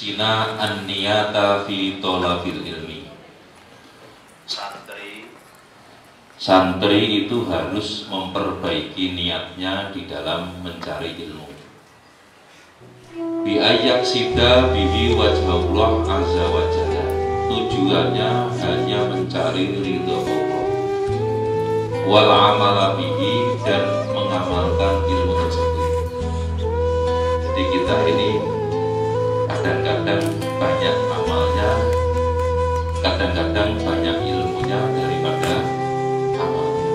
yuhsina an-niyata fi thalabil ilmi. Santri itu harus memperbaiki niatnya di dalam mencari ilmu. Bi ayyak sida bihi wajhullah azza wa jalla. Tujuannya hanya mencari ridho Allah. Wal amala bihi, dan mengamalkan ilmu tersebut. Jadi kita ini kadang-kadang banyak amalnya, kadang-kadang banyak ilmunya daripada amalnya.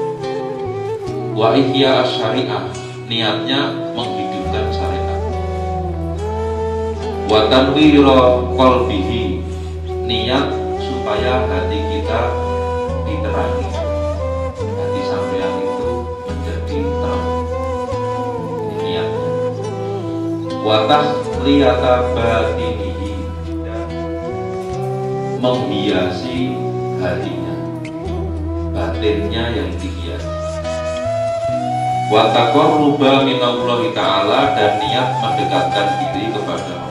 Wa ihya syariah, niatnya menghidupkan syariat. Wa tanwira qalbihi, niat supaya hati kita diterangi, hati sampean itu menjadi terang. Ini niatnya. Wa tahliyata batinihi, dan menghiasi hatinya, batinnya yang dihiasi. Wa taqarruba minallahi ta'ala, dan niat mendekatkan diri kepada Allah.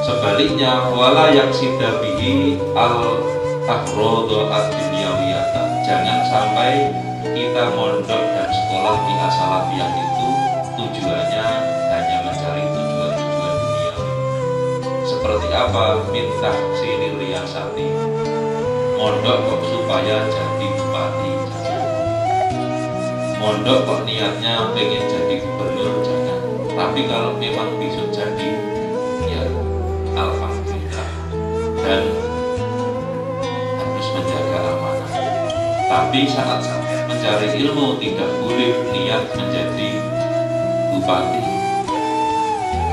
Sebaliknya, wala yaksida bihi al-aghrada ad-dunyawiyata, jangan sampai kita mondok dan sekolah di as-salafiyah itu tujuannya hanya mencari tujuan-tujuan duniawi. Seperti apa? Minta sini riyasati, mondok kok supaya jadi bupati, mondok kok niatnya pengen jadi gubernur, jangan. Tapi kalau memang bisa jadi, ya alhamdulillah, dan harus menjaga amanah. Tapi saat sampai mencari ilmu tidak boleh niat menjadi bupati,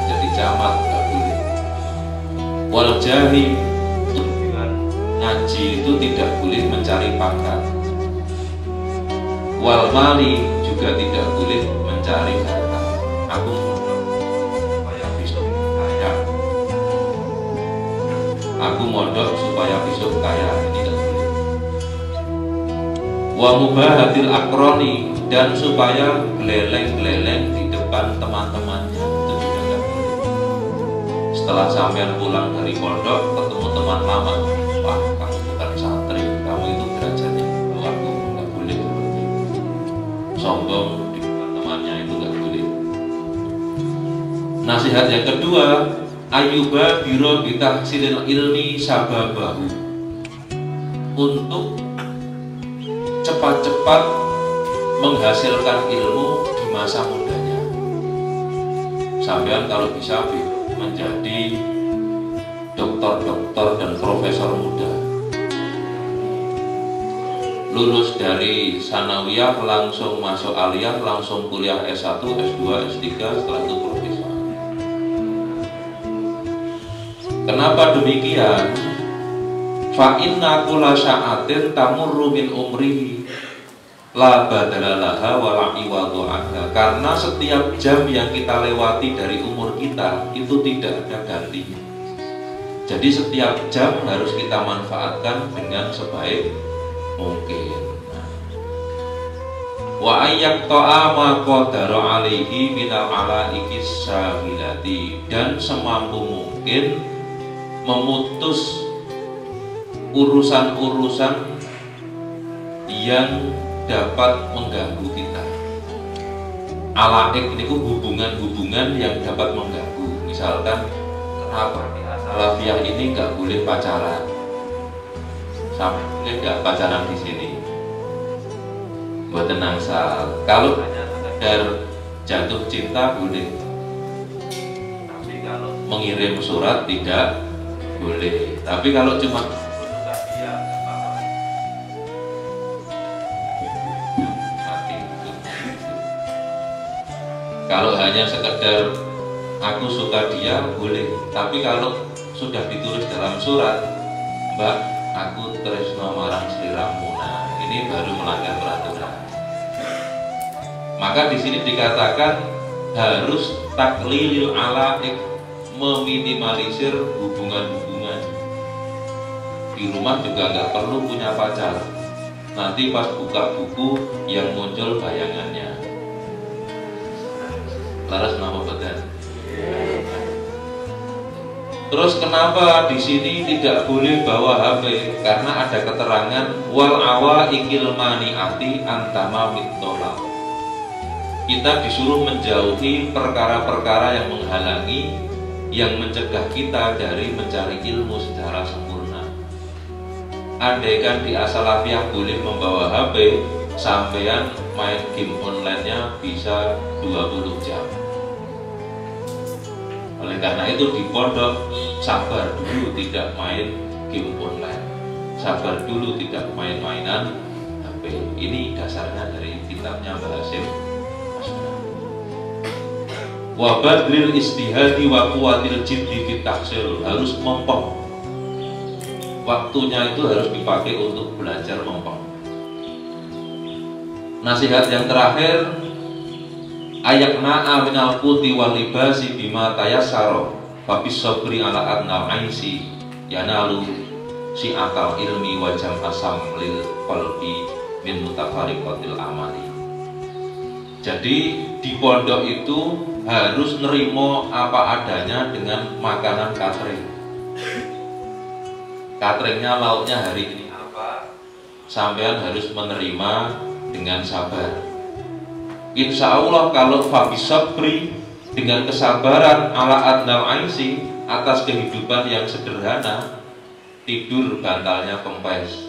menjadi camat, tidak boleh. Wal jahi, tujuan ngaji itu tidak boleh mencari pangkat. Wal mali, juga tidak boleh mencari harta. Aku supaya besok kaya, aku mondok supaya besok kaya, tidak boleh. Wa mubahatil akroni, dan supaya geleleng-geleleng di depan teman-temannya, itu juga tidak boleh. Setelah sampean pulang dari pondok ketemu teman lama, wah kamu bukan santri, kamu itu derajatnya aku, nggak boleh. Sombong di depan temannya itu nggak boleh. Nasihat yang kedua, ayyuba biro bitahsilil ilmi sababahu, untuk cepat-cepat menghasilkan ilmu di masa mudanya. Sampean kalau bisa menjadi dokter-dokter dan profesor muda, lulus dari sanawiyah langsung masuk aliyah, langsung kuliah S1, S2, S3, setelah itu profesor. Kenapa demikian? Fa inna kulla sya'atin tamurru min umrihi la badala laha wa la iwadhu anha. Karena setiap jam yang kita lewati dari umur kita itu tidak ada gantinya. Jadi setiap jam harus kita manfaatkan dengan sebaik mungkin. Wa ayyak ta'a ma qadara alaihi minal alaikis syahilati, dan semampu mungkin memutus urusan-urusan yang dapat mengganggu kita. Alaik ini hubungan-hubungan yang dapat mengganggu. Misalkan kenapa di as-salafiyah ini nggak boleh pacaran? Sampai boleh nggak pacaran di sini? Buat tenang sal. Kalau hanya sekedar jatuh cinta boleh, tapi kalau mengirim surat tidak boleh. Tapi kalau cuma kalau hanya sekedar aku suka dia boleh, tapi kalau sudah ditulis dalam surat, Mbak, aku tresno marang sliramu, nah ini baru melanggar peraturan. Maka di sini dikatakan harus taklilil alaik, meminimalisir hubungan-hubungan. Di rumah juga nggak perlu punya pacar. Nanti pas buka buku yang muncul bayangannya. Laras nama badan. Terus kenapa di sini tidak boleh bawa HP? Karena ada keterangan wal awa ikil maniati antama mittola. Kita disuruh menjauhi perkara-perkara yang menghalangi, yang mencegah kita dari mencari ilmu secara sempurna. Andaikan di As-Salafiyah boleh membawa HP, sampean main game online-nya bisa 20 jam. Oleh karena itu di pondok sabar dulu tidak main game online, sabar dulu tidak main-mainan HP. Ini dasarnya dari kitabnya Mbah Hasyim. Wa badlil istihadi wa quwwatil jiddi fit tahsil, harus mempeng. Waktunya itu harus dipakai untuk belajar mempeng. Nasihat yang terakhir, ayakna minal quti wal libasi bima tayassara fa bis sabri ala adna aisi yanalu si akal ilmi wa jam asam lil qalbi min mutafariqatil amali. Jadi di pondok itu harus nerimo apa adanya dengan makanan catering. Cateringnya lauknya hari ini apa, sampean harus menerima dengan sabar. Insya Allah kalau fabis sabri, dengan kesabaran ala adnal aisi, atas kehidupan yang sederhana, tidur bantalnya kempes,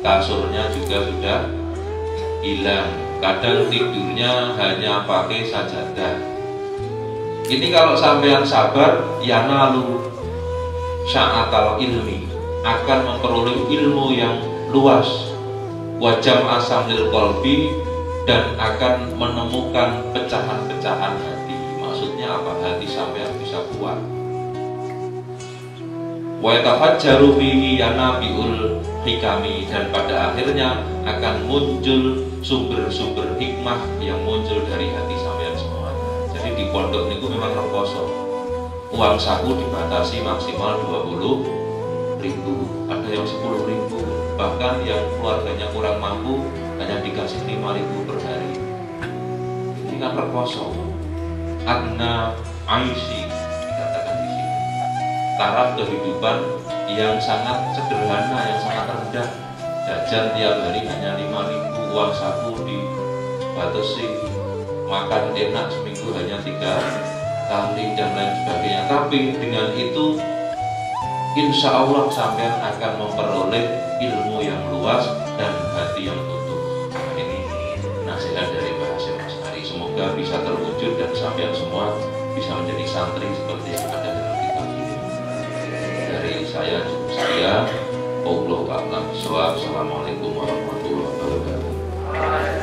kasurnya juga sudah hilang, kadang tidurnya hanya pakai sajadah. Ini kalau sampean sabar, ya nalu sya'atal ilmi, akan memperoleh ilmu yang luas, wajam asam lil qalbi, dan akan menemukan pecahan-pecahan hati. Maksudnya apa? Hati sampean bisa kuat. Wa yatafajjaru fihi yanabiul hikami, dan pada akhirnya akan muncul sumber-sumber hikmah yang muncul dari hati sampean semua. Jadi di pondok niku memang rekoso. Uang saku dibatasi maksimal 20.000, ada yang 10.000, bahkan yang keluarganya kurang mampu hanya dikasih 5.000 per hari. Ini kan rekoso. Adna aisi dikatakan di sini. Taraf kehidupan yang sangat sederhana, yang sangat rendah. Jajan tiap hari hanya 5.000, uang saku dibatasi, makan enak seminggu hanya 3 kali dan lain sebagainya. Tapi dengan itu insya Allah sampean akan memperoleh ilmu yang luas dan hati yang utuh. Nah, ini nasihat dari Mbah Hasyim Asy'ari. Semoga bisa terwujud dan sampean semua bisa menjadi santri seperti yang ada dalam kitab ini. Dari saya cukup. Assalamualaikum warahmatullahi wabarakatuh.